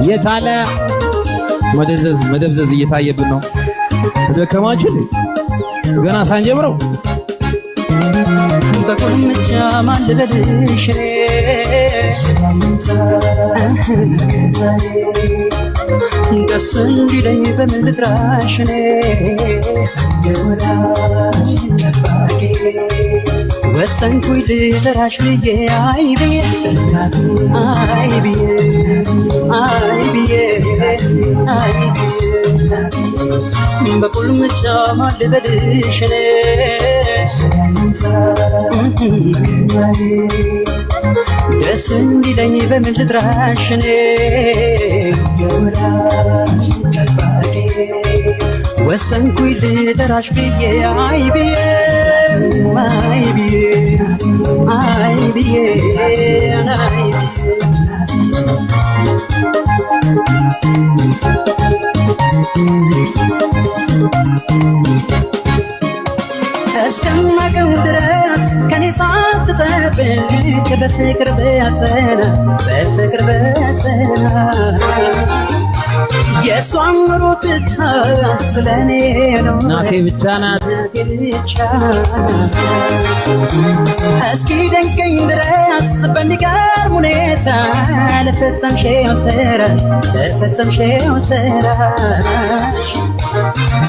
የታለ መደብዘዝ እየታየብን ነው። ተደከማችሁ ገና ሳንጀምረው በቁልምጫ ማልበልሽ ደስ እንዲለኝ በምን ልጥራሽ ወሰንኩኝ ልጠራሽ ብዬ አይ ብዬ አይ ብዬ አይ ብዬ አይ ብዬ በቁልምጫ ማልበልሽ ደስ እንዲለኝ በምን ልጥራሽ ወሰንኩኝ ልጠራሽ ብዬ አይ ብዬ አይ ብዬ አይ ብዬ አይ እስከማቀው ድረስ ከኔ ሳትጠብቅ በፍቅር በጸና በፍቅር በጸና የሷን ኑሮ ትታ ስለኔ ነው ናቴ ብቻ ናት እስኪ ደንቀኝ ድረስ በሚገርም ሁኔታ ለፈጸምሽው ስራ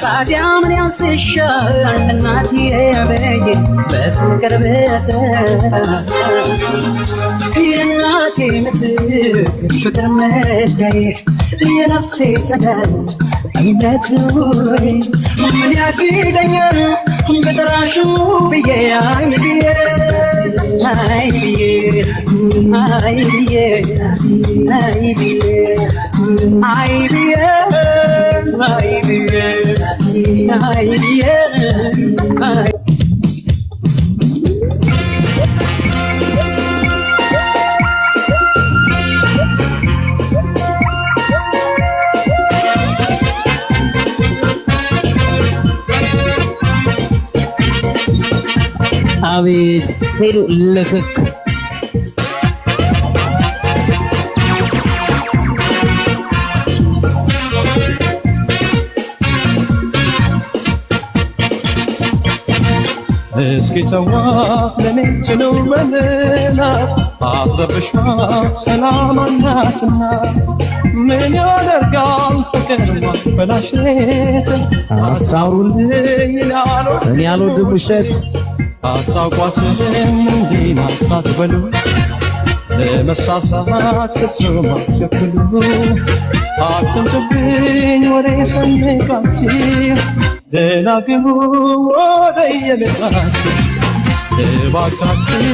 ታዲያ ምን ያንስሻል እናትዬ በዬ በፍቅር በተራ የእናቴ ምትክ ፍቅር መዳዬ የነፍሴ ጸዳል እምነት ኑሮዬ ምን ያግደኛል በጠራሽ ብዬ አይ ብዬ አይ ብዬ አይ ብዬ አይ ብዬ አይ ብዬ አይ ብዬ አይ ብዬ አቤት ሄዱ ልክክ እስኪ ተዋ ለኔ ትኑር በልና አትረብሿት ሰላም አላትና ምን ያደርጋል ፍቅር ማበላሸት አታውሩልኝ እኔ አልወድም ውሸት አታውቋትም እንዲህ ናት ሳትበሉ ለመሳሳት ፍጹም አትቸኩሉ አትምጡብኝ ወሬ ሰንቃችሁ ደህና ግቡ ወደ የቤታችሁ እባካችሁ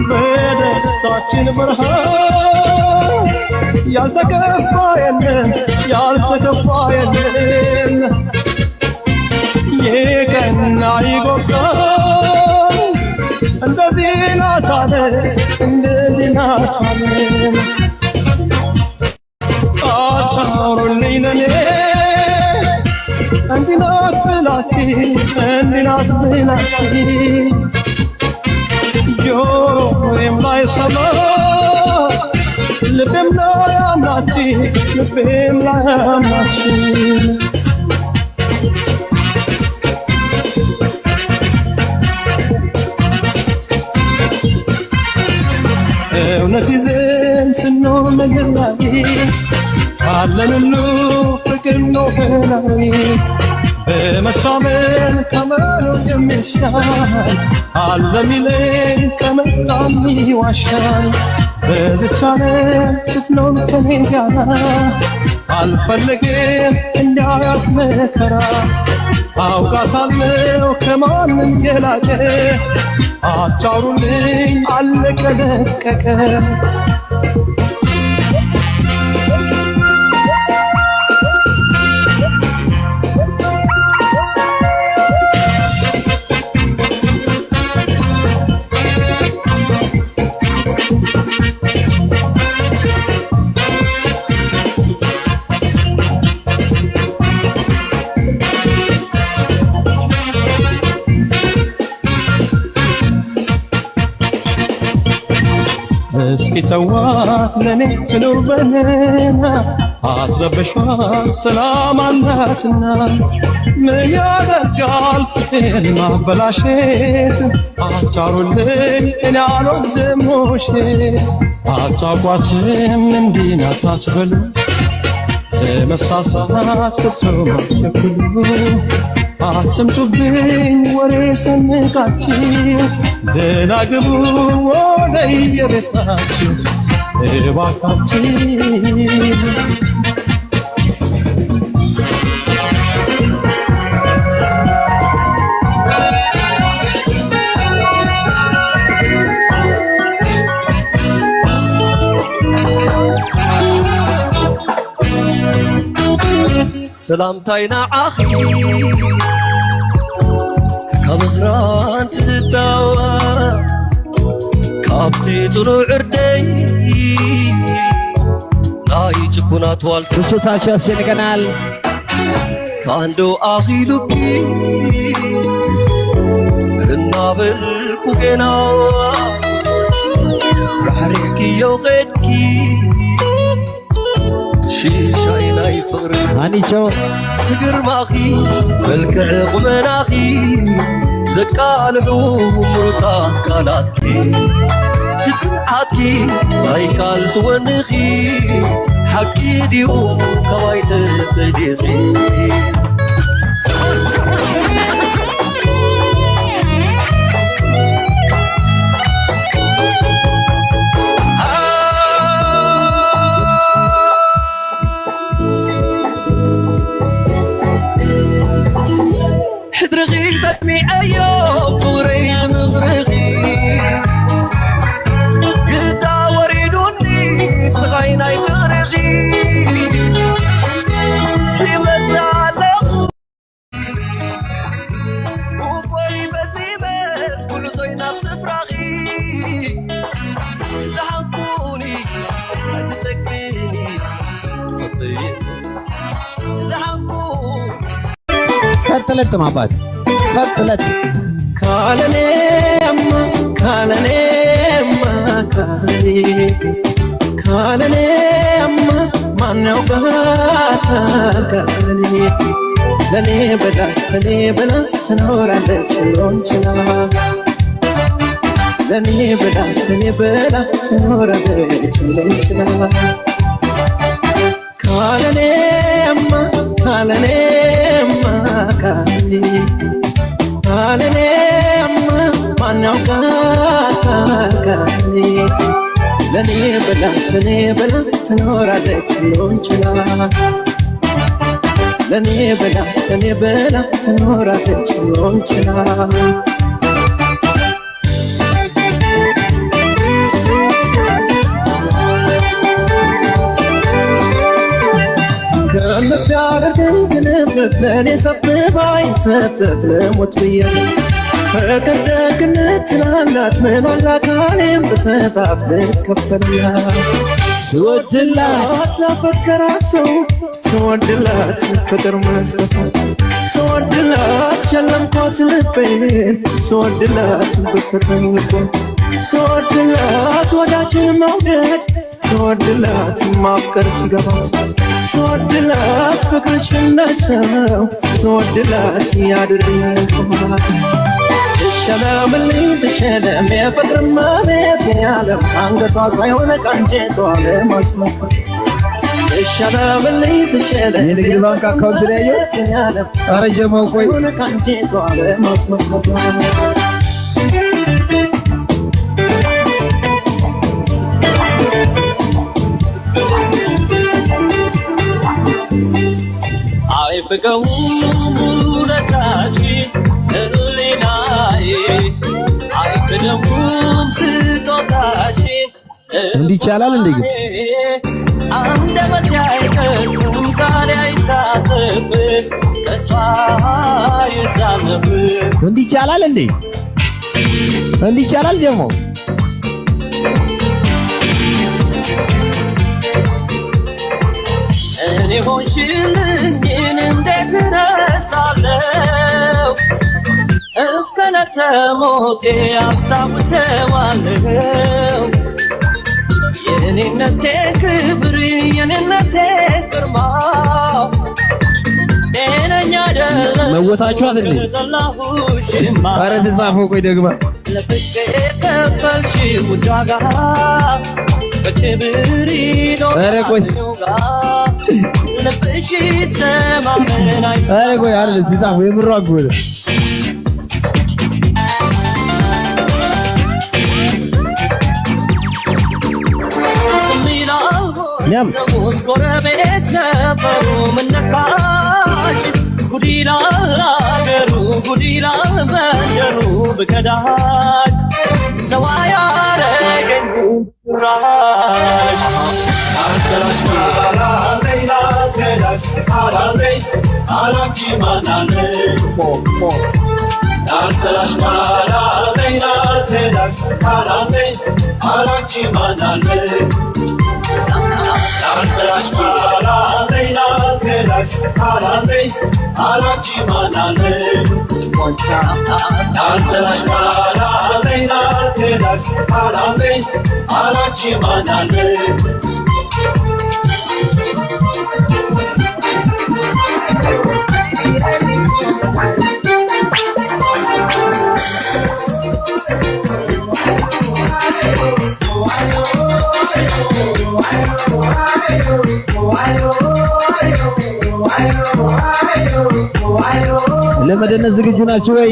በደስታችን ብርሃን ያልተከፋ የለም የቀና ይጎዳል እንደዚህ ናታለ አታውሩልኝ ለኔ እንዲህ ናት ብላችሁ ጆሮዬም ላይ ሰማ ልቤም ላይ አምናችሁ እውነት ይዘን ስንሆን ነገር ላይ ካለን ሁሉ ፍቅር ነው በላይ በመታመን ከመኖር የሚሻል አለ ሚለኝ ከመጣም ይዋሻል በዚች ዓለም ስትኖር ከኔ ጋር አልፈልግም እንዳያት መከራ አውቃታለሁ ከማንም የላቀ አጫውሩልኝ አለቀ ደቀቀ እስኪ ተዋት ለኔ ትኑር በኔና አትረብሿት ሰላም አላትና ምን ያደርጋል ፍቅርን ማበላሸት አጫሩልኝ እኔ አልወድም ውሸት አጫቋችም እንዲህ ናት አትበሉ መሳሳት ፍጹም አትቸኩሉ አትምጡብኝ ወሬ ሰንቃችሁ ደህና ግቡ ወደ የቤታችሁ እባካችሁ سلامتاينا عاخي كبغران تداوى كابتي طلوع عردي لاي جكونات والك ብቻታችሁ ያስጨንቀናል كاندو آخي لكي النابل كوكينا رحريكي يوغيتكي شيشاينا يفرق አንቺው تقرماخي بالكع قمناخي زكالحو مرتات قالاتكي تتنعاتكي هايكال سونخي حكي ديو كوايت تديخي حدرغي سمي أيوب وريد مغرغي قدا وريدوني صغينا يفرغي يمتعلق وبوي فتيمس كل زينا في سفراغي لحقوني هتتشكيني تطيب لحقوني ሰጥለት ማባት ሰጥለት ካለኔማ ማን ያውቃታል ለኔ በላ ትኖራለች ሎንችላ ለኔ በላ ትኖራለች ሎንችላ ካለኔማ ማን ያውቃታል ለኔ በላ ትኖራለች ሎንችላ ለኔ በላ ትኖራለች ሎንችላ كلف يعرفن كلف لاني سبباي سبب لموت بيا فكردك نتلالات من الله كاليم بسبب نكفلها ስወድላት لفكراتو سودلات فكر مستفى سودلات شلمكوت لبين سودلات بستن لكم سودلات وداجن مودد سودلات ማፍቀር ሲገባት سودلات ፍቅርሽን ነሻው سودلات ያድርኝ ቆማት ተሸለም የፍቅር መቤት ያለም አንገቷ ሳይሆን ቀንጀቷ ለማስመፈት ተሸለም የንግድ ባንክ አካውንት ላይ ያለም አረጀመው ቆይ ቀንጀቷ ለማስመፈት አይፍቀው ሙለታሽ እልናዬ አይከደሙም ስጦታሽ እንዲህ ይቻላል እንዴ ግን አንደበት አይቀርም ቃል አይታጠፍ ተስፋ ይዛነብ እንዲህ ይቻላል እንዴ እንዲህ ይቻላል ደግሞ እኔ ሆንሽልኝን እንዴት ረሳለው እስከ ለተሞቴ አስታውሰዋለው የኔነቴ ክብር የኔነቴ ግርማ ጤነኛ አይደለም መወታችሁ አይደል? ኧረ ተጻፈው ቆይ ደግማ ለፍቅር የከፈልሽው ዋጋ በክብር ኧረ ቆይ ልብሽ ተማመን አይሰማ ኧረ ቆይ አይደል ተጻፈው የምሯ ጎል ሰሙስ ጎረቤት ሰፈሩ ምነካሽ ጉዲላል አገሩ ጉዲላል መንደሩ ብከዳሽ ሰው ያረገኝ ራሽ አልተላሽ ካላለኝ ላልተላሽ ካላለኝ አላንቺ ማናለኝ አልተላሽ ካላለኝ ላልተላሽ ካላለኝ አላንቺ ማናለኝ አልተላሽ ካላለኝ ላልተላሽ ካላለኝ አላንቺ ማናለኝ አልተላሽ ካላለኝ ላልተላሽ ካላለኝ አላንቺ ማናለኝ ለመደነስ ዝግጁ ናችሁ ወይ?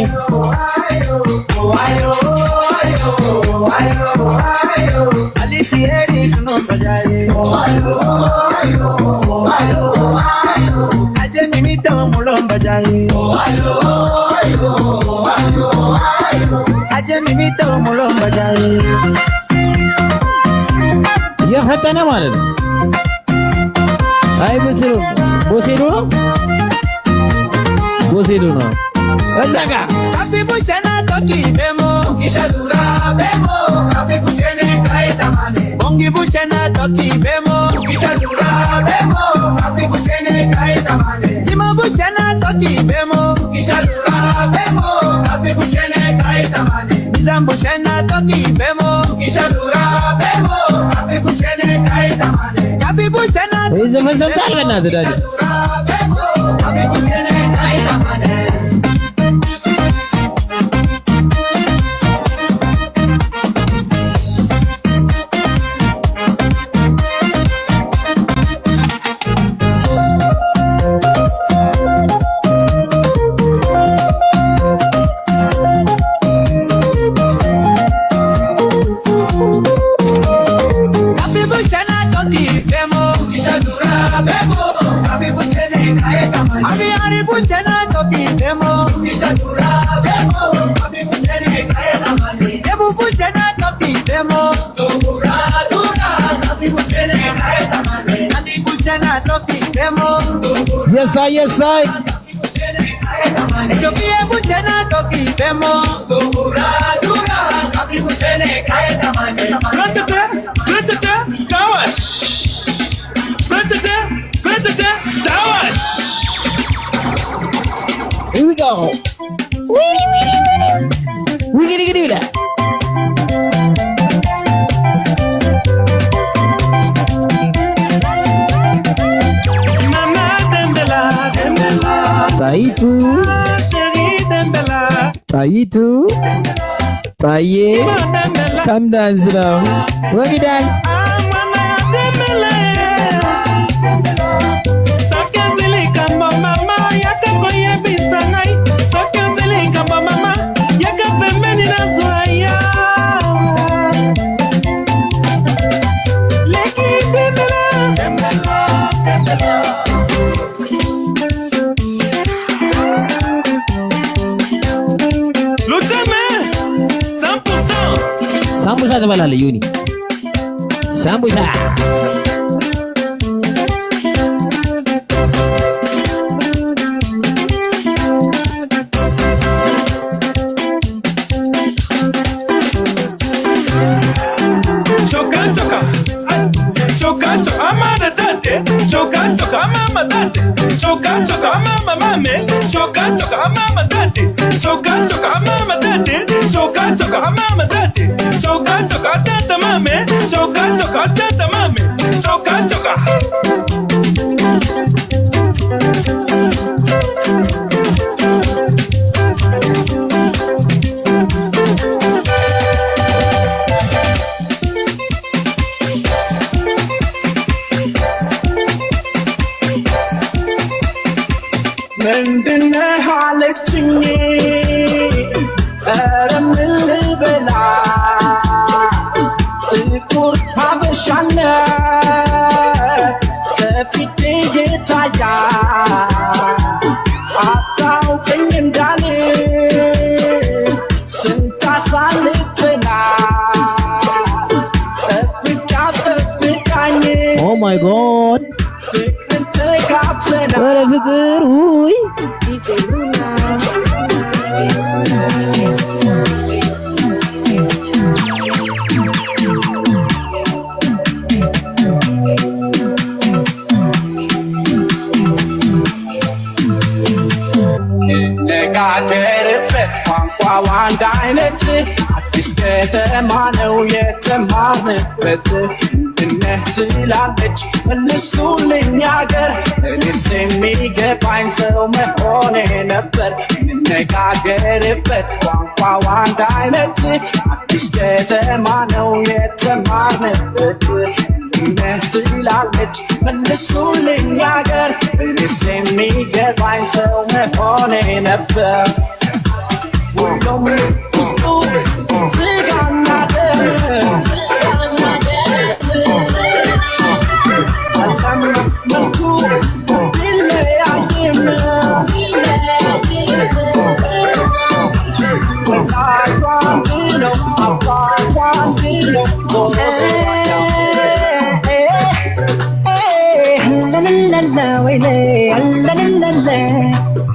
የፈጠነ ማለት ነው። አይ ምትሩ ቦሴዶ ነው ቦሴዶ ነው እዛ ጋር ካፊቡቸና ቶኪ ቤሞ ኪሸዱራ ቤሞ ካፊቡቸኔ ካይታማኔ ቦንጊቡቸና ቶኪ ቤሞ ኪሸዱራ ቤሞ ካፊቡቸኔ ካይታማኔ ቲማቡቸና ቶኪ ቤሞ ኪሸዱራ ቤሞ ካፊቡቸኔ ካይታማኔ ሚዛንቡቸና ቶኪ ቤሞ ኪሸዱራ ቤሞ ካፊቡቸኔ ካይታማኔ ካፊቡቸና ይዘፈዘፍታል በእናትህ ዳዲ ካፊቡቸኔ ካይታማኔ Yes, I, yes, I. Here we go. Wiggity that. Taitu, Taitu, Taye, come dance now. Work it down. Sambusa ትበላለህ ዩኒ ሳምቡሳ Choca, choka, tata mami. Choka, choka. ምንድነህ አለችኝ ኧረ ምን ልበላ ጥቁር ሀበሻነት ከፊቴ ይታያል አታውቅኝ እንዳል ስንት አሳልፈናል ጠብቃኝ ኦ ማይ ጎድ ፍቅርን ተካፍለናል ኧረ ፍቅር ውይ እንነጋገርበት ቋንቋው አንድ አይነት አዲስ ከተማ ነው የተማርንበት ምንድነህ ትላለች መልሱልኝ አገር እኔስ የሚገባኝ ሰው መሆኔ ነበር እንነጋገርበት ቋንቋው አንድ አይነት አዲስ ከተማ ነው የተማርንበት ምንድነህ ትላለች መልሱልኝ አገር እኔስ የሚገባኝ ሰው መሆኔ ነበር ሁሉም ውስጡ ስጋና ደም አልሰማ መልኩ ቢለያይም ወላጇ አንድ ነው አባቷ አንድ ነው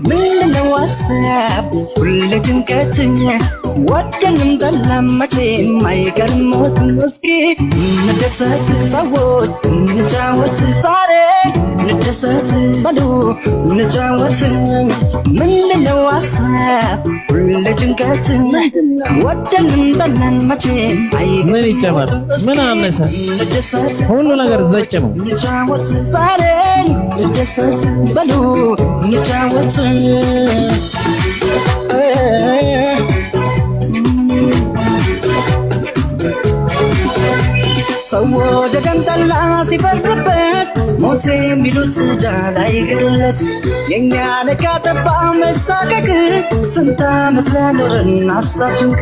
ምንድነው ሀሳብ ሁሌ ጭንቀት ወደንም ጠላም መቼም አይቀርም እስኪ እንደሰት ሰዎች እንጫወት ዛሬ እንደሰት በሉ እንጫወት ምንድነው ሀሳብ ሁሌ ጭንቀት ወደንም ጠላን መቼም ምን ይጨመር ምን አነሰ ሁሉ ነገር ዘጭ ነው እንጫወት ዛሬ እንደሰት በሉ እንጫወት ሰው ወደ ገንጠላ ሲፈርድበት ሞት የሚሉት ዳላ ይገለት የእኛ ነጋ ጠባ መሳቀቅ ስንት ዓመት ለኖርን አሳችንክ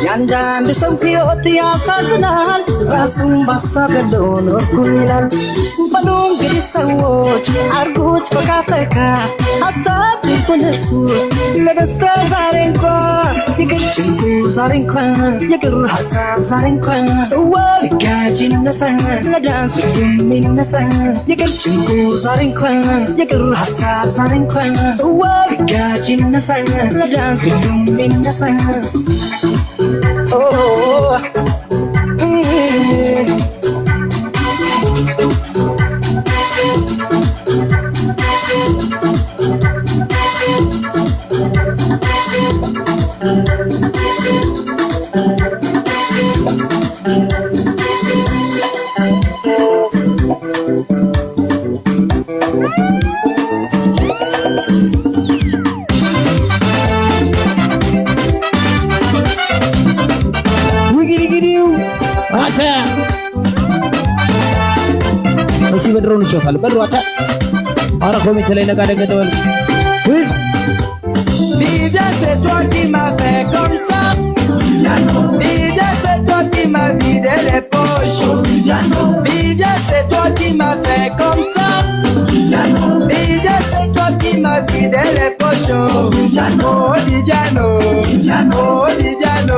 የአንዳንድ ሰው ሕይወት ያሳዝናል ራሱን ባሳብ ገሎ ኖርኩ ይላል በሉ እንግዲህ ሰዎች አርጉት ፈካ ፈካ ሀሳብ ጭንቁን እርሱ ለደስታ ዛሬ እንኳ ይቅር ጭንቁ ዛሬ እንኳ ይቅር ሀሳብ ዛሬ እንኳ ሰዋ ቢጋጅ ይነሳ ለዳንስ ይነሳ ይቅር ጭንቁ ዛሬ እንኳ ይቅር ሀሳብ ዛሬ እንኳ ሰዋ ቢጋጅ ይነሳ ለዳንስ ይነሳ እዚህ በድሮን ይጮታል በድሮ አታ አረ ኮሚቴ ላይ ነጋ ደገ ደወል Vida c'est toi qui m'as fait comme ça Vida c'est toi qui m'as vidé les poches Vida c'est toi qui m'as fait comme ça Vida c'est toi qui m'as vidé les poches Oh Viviano, oh Viviano, oh Viviano,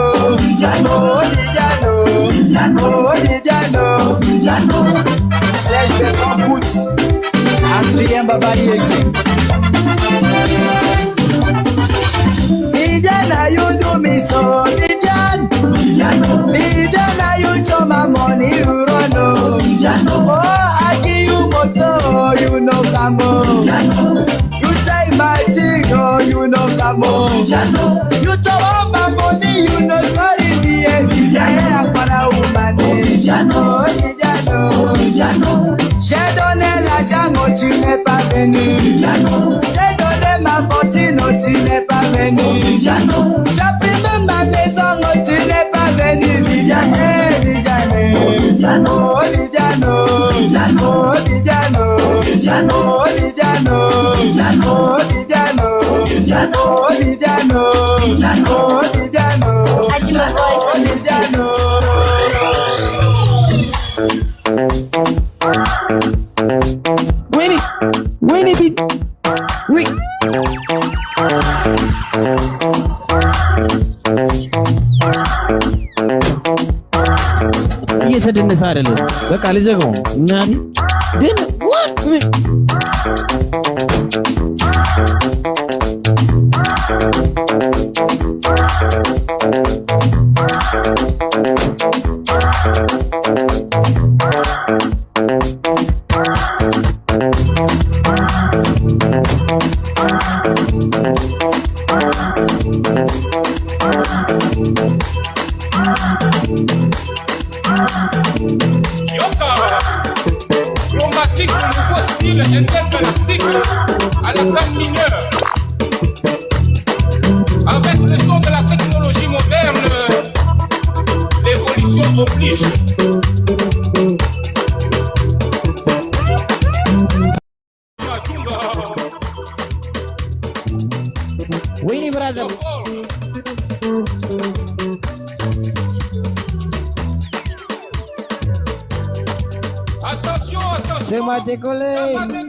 oh Viviano Serge Bertrand Boots Adrien Babaye Viviana, you do me so, Vivian. Viviana, you show my money, you run. Oh, I give you motor, you know come on. You take my thing, oh, you know come on. You show all my money, you know sorry, Viviana, I'm for a woman. Oh, Viviana. J'ai donné l'argent, oh tu n'es pas venu. J'ai donné ma fortune, oh tu n'es pas venu. J'ai pris même ma maison, oh tu n'es pas venu. Viviane, Viviane, oh Viviano, oh Viviano, oh Viviano, oh Viviano, oh Viviano, oh Viviano, oh Viviano, oh Viviano. I do my voice on this Winnie beat. Oui. እየተደነሰ አይደለም። በቃ ልዘጋው እና ግን what Yoka, chromatique, le nouveau style intergalactique à la gamme mineure. Avec le son de la technologie moderne, l'évolution oblige. Winnie brother. Attention, attention. C'est ma décollé. Ça va décoller.